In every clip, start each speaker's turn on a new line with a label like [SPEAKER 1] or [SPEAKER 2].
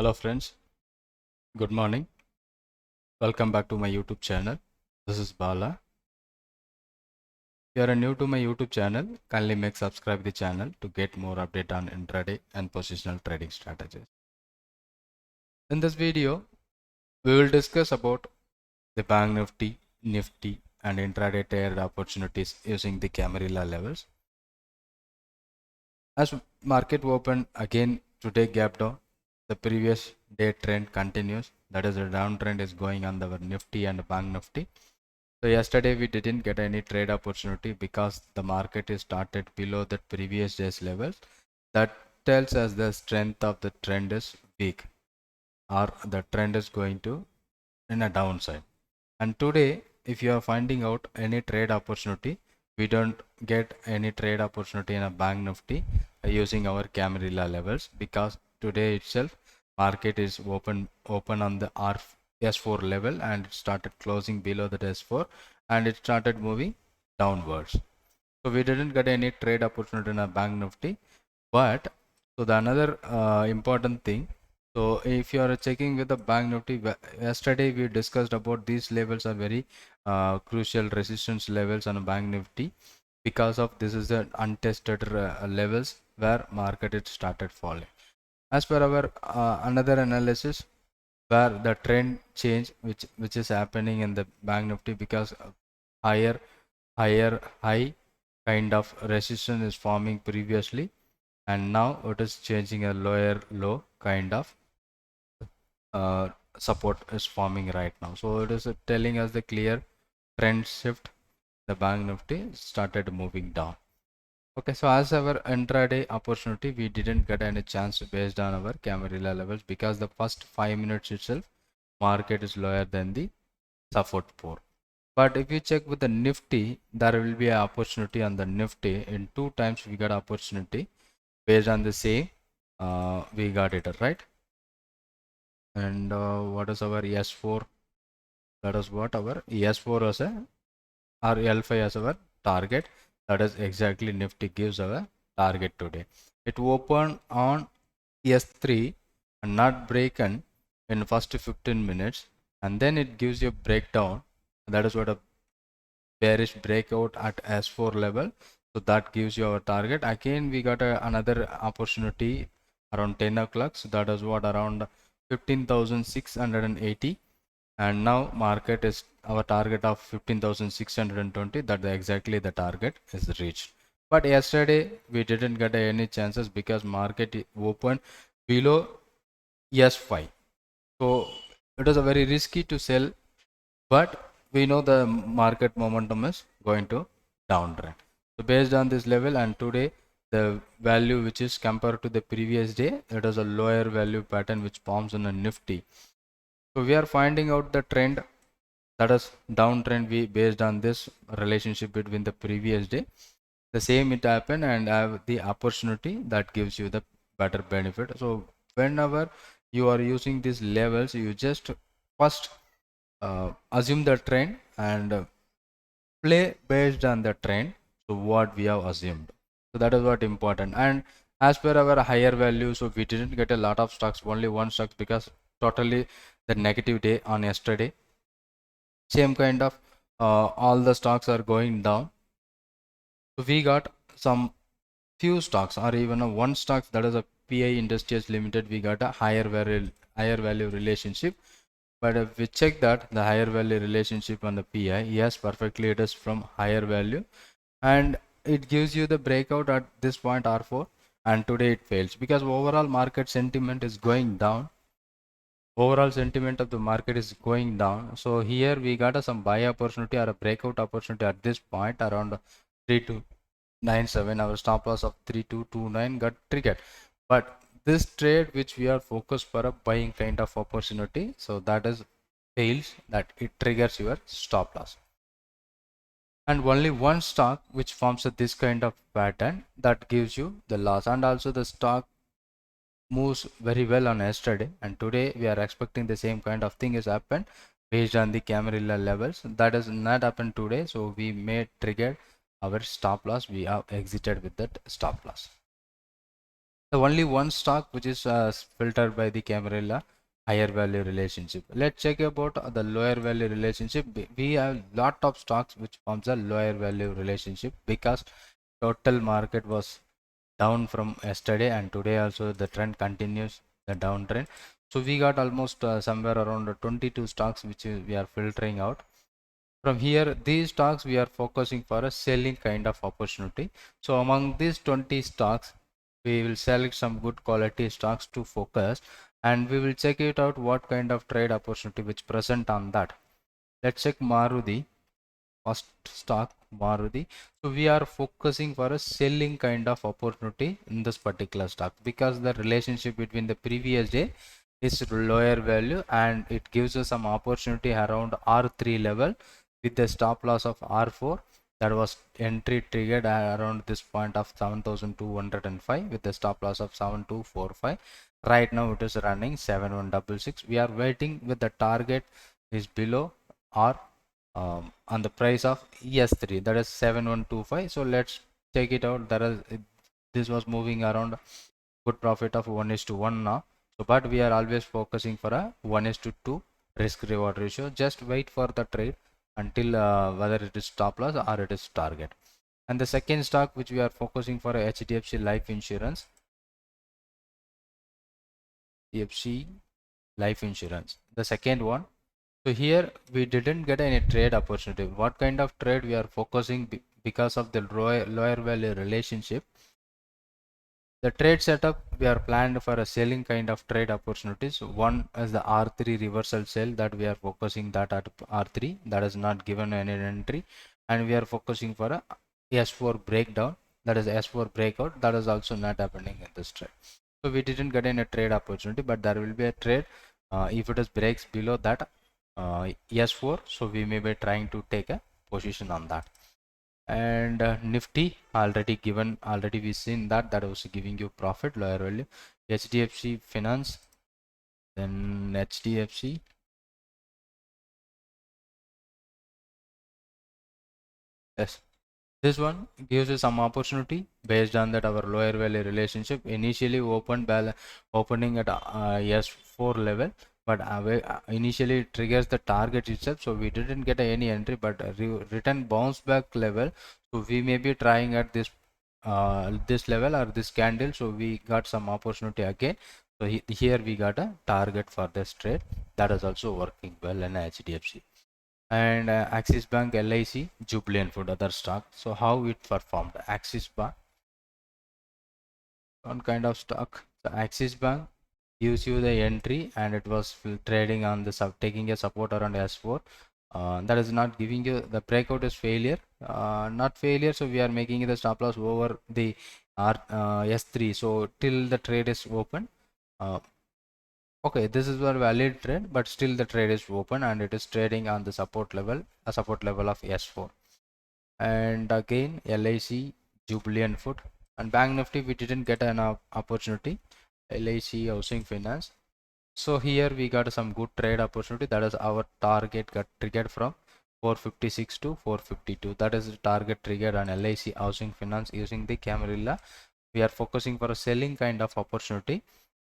[SPEAKER 1] Hello friends, good morning. Welcome back to my YouTube channel. This is Bala. If you are new to my YouTube channel, kindly make subscribe the channel to get more update on intraday and positional trading strategies. In this video, we will discuss about the Bank Nifty and intraday trade opportunities using the Camarilla levels. As market opened again today gap down, the previous day trend continues. That is, the downtrend is going on the Nifty and Bank Nifty. So yesterday we didn't get any trade opportunity because the market is started below the previous day's levels. That tells us the strength of the trend is weak, or the trend is going to in a downside. And today, if you are finding out any trade opportunity, we don't get any trade opportunity in a Bank Nifty using our Camarilla levels, because today itself market is open on the S4 level and it started closing below the S4 and it started moving downwards. So we didn't get any trade opportunity in a Bank Nifty. But so the another important thing, so if you are checking with the Bank Nifty, yesterday we discussed about these levels are very crucial resistance levels on a Bank Nifty, because of this is the untested levels where market it started falling. As per our another analysis, where the trend change which is happening in the Bank Nifty, because higher high kind of resistance is forming previously, and now it is changing a lower low kind of support is forming right now. So it is telling us the clear trend shift. The Bank Nifty started moving down. Okay, so as our intraday opportunity, we didn't get any chance based on our Camarilla levels, because the first 5 minutes itself market is lower than the support pore. But if you check with the Nifty, there will be an opportunity on the Nifty. In 2 times we got opportunity based on the same. We got it right. And what is our S4? That is what our S4 is or L5 as our target. That is exactly Nifty gives our target today. It opened on S3 and not broken in first 15 minutes, and then it gives you a breakdown. That is what a bearish breakout at S4 level. So that gives you our target. Again, we got another opportunity around 10 o'clock. So that is what around 15,680. And now market is our target of 15,620. That exactly the target is reached. But yesterday we didn't get any chances because market opened below S5. So it is a very risky to sell, but we know the market momentum is going to downtrend. So based on this level, and today the value which is compared to the previous day, it is a lower value pattern which forms on a Nifty. So we are finding out the trend, that is downtrend, we based on this relationship between the previous day. The same it happened, and have the opportunity that gives you the better benefit. So whenever you are using these levels, you just first assume the trend and play based on the trend. So what we have assumed, so that is what important. And as per our higher value, so we didn't get a lot of stocks, only one stock, because totally the negative day on yesterday. Same kind of all the stocks are going down. So we got some few stocks, or even a one stock, that is a PI Industries Limited. We got a higher value relationship. But if we check that the higher value relationship on the PI, yes, perfectly it is from higher value, and it gives you the breakout at this point R4, and today it fails because overall market sentiment is going down. Overall sentiment of the market is going down. So here we got some buy opportunity or a breakout opportunity at this point around 3297. Our stop loss of 3229 got triggered. But this trade which we are focused for a buying kind of opportunity, so that is fails, that it triggers your stop loss. And only one stock which forms this kind of pattern, that gives you the loss. And also the stock moves very well on yesterday, and today we are expecting the same kind of thing is happened based on the Camarilla levels. That is not happened today, so we may trigger our stop loss. We have exited with that stop loss. The only one stock which is filtered by the Camarilla higher value relationship. Let's check about the lower value relationship. We have lot of stocks which forms a lower value relationship because total market was down from yesterday, and today also the trend continues the downtrend. So we got almost somewhere around 22 stocks which we are filtering out. From here, these stocks we are focusing for a selling kind of opportunity. So among these 20 stocks, we will select some good quality stocks to focus, and we will check it out what kind of trade opportunity which present on that. Let's check Maruti. First stock, Maruti. So we are focusing for a selling kind of opportunity in this particular stock because the relationship between the previous day is lower value, and it gives us some opportunity around R3 level with the stop loss of R4. That was entry triggered around this point of 7205 with the stop loss of 7245. Right now it is running 7166. We are waiting with the target is below R on the price of ES3, that is 7125. So let's check it out. This was moving around good profit of 1 is to 1 now. So but we are always focusing for a 1 is to 2 risk reward ratio. Just wait for the trade until whether it is stop loss or it is target. And the second stock which we are focusing for HDFC life insurance. HDFC life insurance, the second one. So here we didn't get any trade opportunity. What kind of trade we are focusing because of the lower value relationship? The trade setup we are planned for a selling kind of trade opportunities. One is the R3 reversal sell that we are focusing that at R3 that is not given any entry, and we are focusing for a S4 breakdown, that is S4 breakout, that is also not happening in this trade. So we didn't get any trade opportunity, but there will be a trade if it is breaks below that S4. So we may be trying to take a position on that. And Nifty already we seen that was giving you profit lower value. HDFC Finance, then HDFC. Yes, this one gives you some opportunity based on that our lower value relationship initially opening at S4 level, but initially it triggers the target itself, so we didn't get any entry, but return bounce back level. So we may be trying at this level or this candle, so we got some opportunity again. So here we got a target for this trade that is also working well in HDFC. And Axis Bank, LIC, Jubilant Food, other stock. So how it performed? Axis Bank, one kind of stock. So Axis Bank gives you the entry, and it was trading on the taking a support around S4. That is not giving you the breakout is failure, not failure. So we are making the stop loss over the S3. So till the trade is open. Okay, this is a valid trade, but still the trade is open and it is trading on the support level, a support level of S4. And again, LIC, Jubilant Food, and Bank Nifty, we didn't get an opportunity. LIC, Housing Finance. So here we got some good trade opportunity. That is our target got triggered from 456 to 452. That is the target triggered on LIC Housing Finance using the Camarilla. We are focusing for a selling kind of opportunity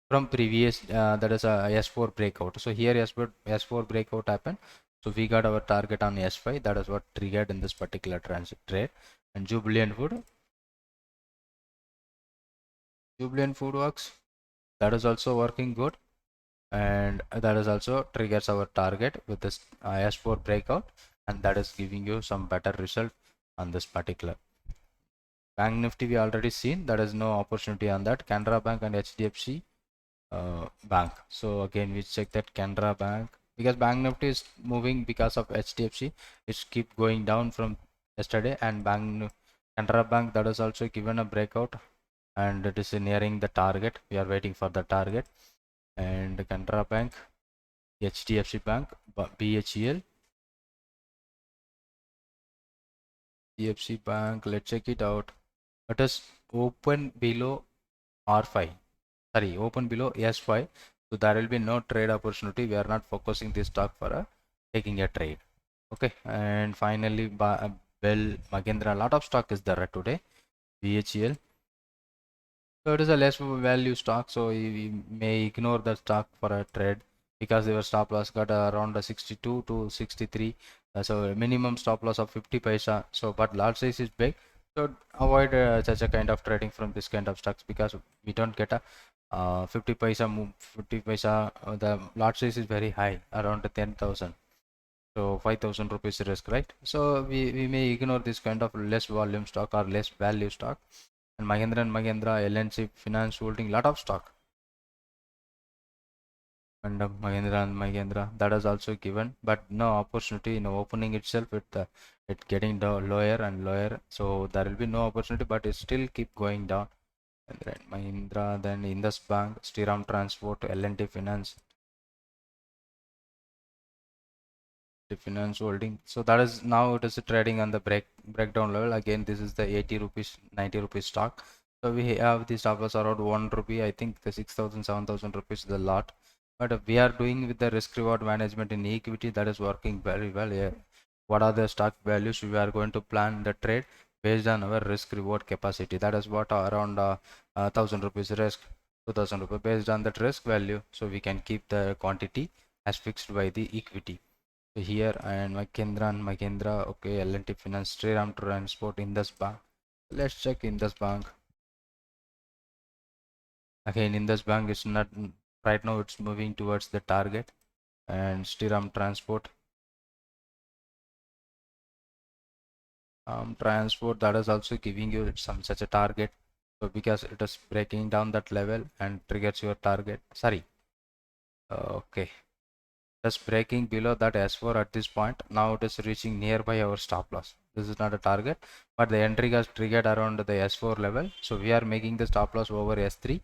[SPEAKER 1] from previous that is a S4 breakout. So here S4 breakout happened, so we got our target on S5. That is what triggered in this particular transit trade. And Jubilant Foodworks, that is also working good, and that is also triggers our target with this S4 breakout, and that is giving you some better result on this particular. Bank Nifty we already seen, there is no opportunity on that. Canara Bank and HDFC bank. So again we check that Canara Bank, because Bank Nifty is moving because of HDFC, it's keep going down from yesterday, and Canara Bank, that is also given a breakout and it is nearing the target. We are waiting for the target. And Canara Bank, HDFC Bank, BHEL, HDFC Bank, let's check it out. It is open below R5, sorry, open below S5. So there will be no trade opportunity. We are not focusing this stock for taking a trade. Okay, and finally Bell Magendra, a lot of stock is there today. BHEL, So it is a less value stock, so we may ignore the stock for a trade because their stop loss got around 62 to 63. So a minimum stop loss of 50 paisa. So but lot size is big, so avoid such a kind of trading from this kind of stocks because we don't get a 50 paisa move. 50 paisa, the lot size is very high, around 10,000. So 5,000 rupees risk, right? So we may ignore this kind of less volume stock or less value stock. And Mahindra, L&T Finance Holding, lot of stock. And Mahindra that is also given, but no opportunity in opening itself. It getting down lower and lower, so there will be no opportunity, but it still keep going down. And then Mahindra, then Indus Bank, Shriram Transport, L&T Finance, the finance holding. So that is now it is trading on the breakdown level. Again, this is the 80 rupees, 90 rupees stock. So we have the stop loss around 1 rupee. I think the 6,000, 7,000 rupees is the lot. But we are doing with the risk reward management in equity, that is working very well. Yeah. What are the stock values? We are going to plan the trade based on our risk reward capacity. That is what around 1,000 rupees risk, 2,000 rupees based on that risk value. So we can keep the quantity as fixed by the equity. So here and Mahindra, okay, L&T Finance, Shriram Transport, Indus Bank. Let's check Indus Bank. Again, Indus Bank is not right now. It's moving towards the target, and Shriram Transport, transport that is also giving you some such a target. So because it is breaking down that level and triggers your target. Sorry. Okay. Just breaking below that S4 at this point. Now it is reaching nearby our stop loss. This is not a target, but the entry has triggered around the S4 level. So we are making the stop loss over S3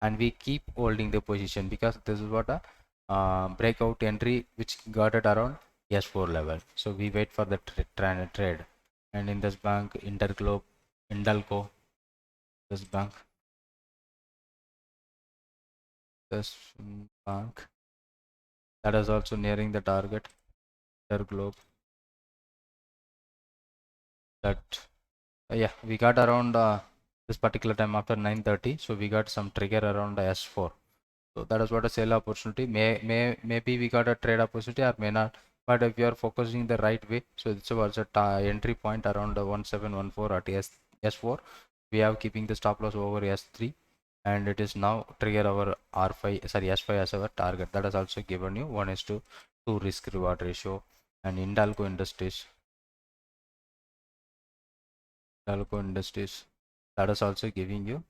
[SPEAKER 1] and we keep holding the position because this is what a breakout entry which got it around S4 level. So we wait for the trade. And in this bank, Interglobe, Indalco, this bank, this bank that is also nearing the target. Interglobe, that yeah, we got around this particular time after 9:30, so we got some trigger around S4. So that is what a sell opportunity. Maybe we got a trade opportunity or may not. But if you are focusing the right way, so it's was a entry point around 1714 at S4. We have keeping the stop loss over S3, and it is now trigger our R5, sorry, S5 as our target. That has also given you 1:2 risk reward ratio. And Indalco Industries, that is also giving you,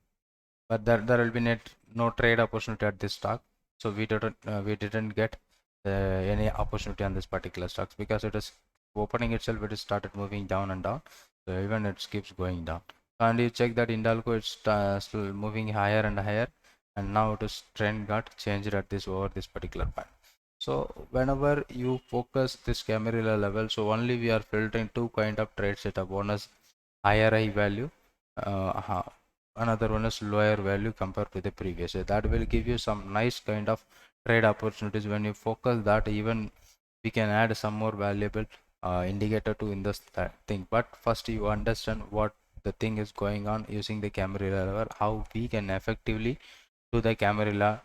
[SPEAKER 1] but there will be no trade opportunity at this stock. So we didn't get any opportunity on this particular stocks because it is opening itself, it is started moving down and down. So even it keeps going down. And you check that Indalco, it's still moving higher and higher, and now it is trend got changed at this over this particular point. So whenever you focus this Camarilla level, so only we are filtering two kind of trade setup. One is higher high value, another one is lower value compared to the previous. That will give you some nice kind of trade opportunities. When you focus that, even we can add some more valuable indicator to in this thing. But first you understand what the thing is going on using the Camarilla level, how we can effectively do the Camarilla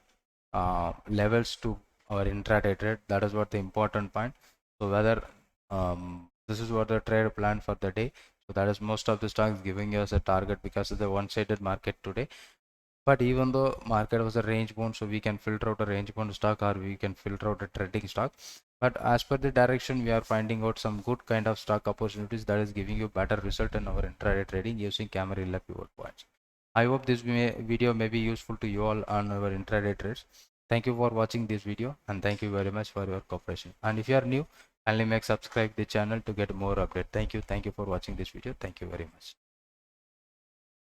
[SPEAKER 1] levels to our intraday trade. That is what the important point. So whether this is what the trade plan for the day. So that is most of the stocks giving us a target because of the one-sided market today. But even though market was a range bound, so we can filter out a range bound stock or we can filter out a trading stock. But as per the direction, we are finding out some good kind of stock opportunities that is giving you better result in our intraday trading using Camarilla pivot points. I hope this video may be useful to you all on our intraday trades. Thank you for watching this video and thank you very much for your cooperation. And if you are new, kindly make subscribe the channel to get more update. Thank you for watching this video. Thank you very much.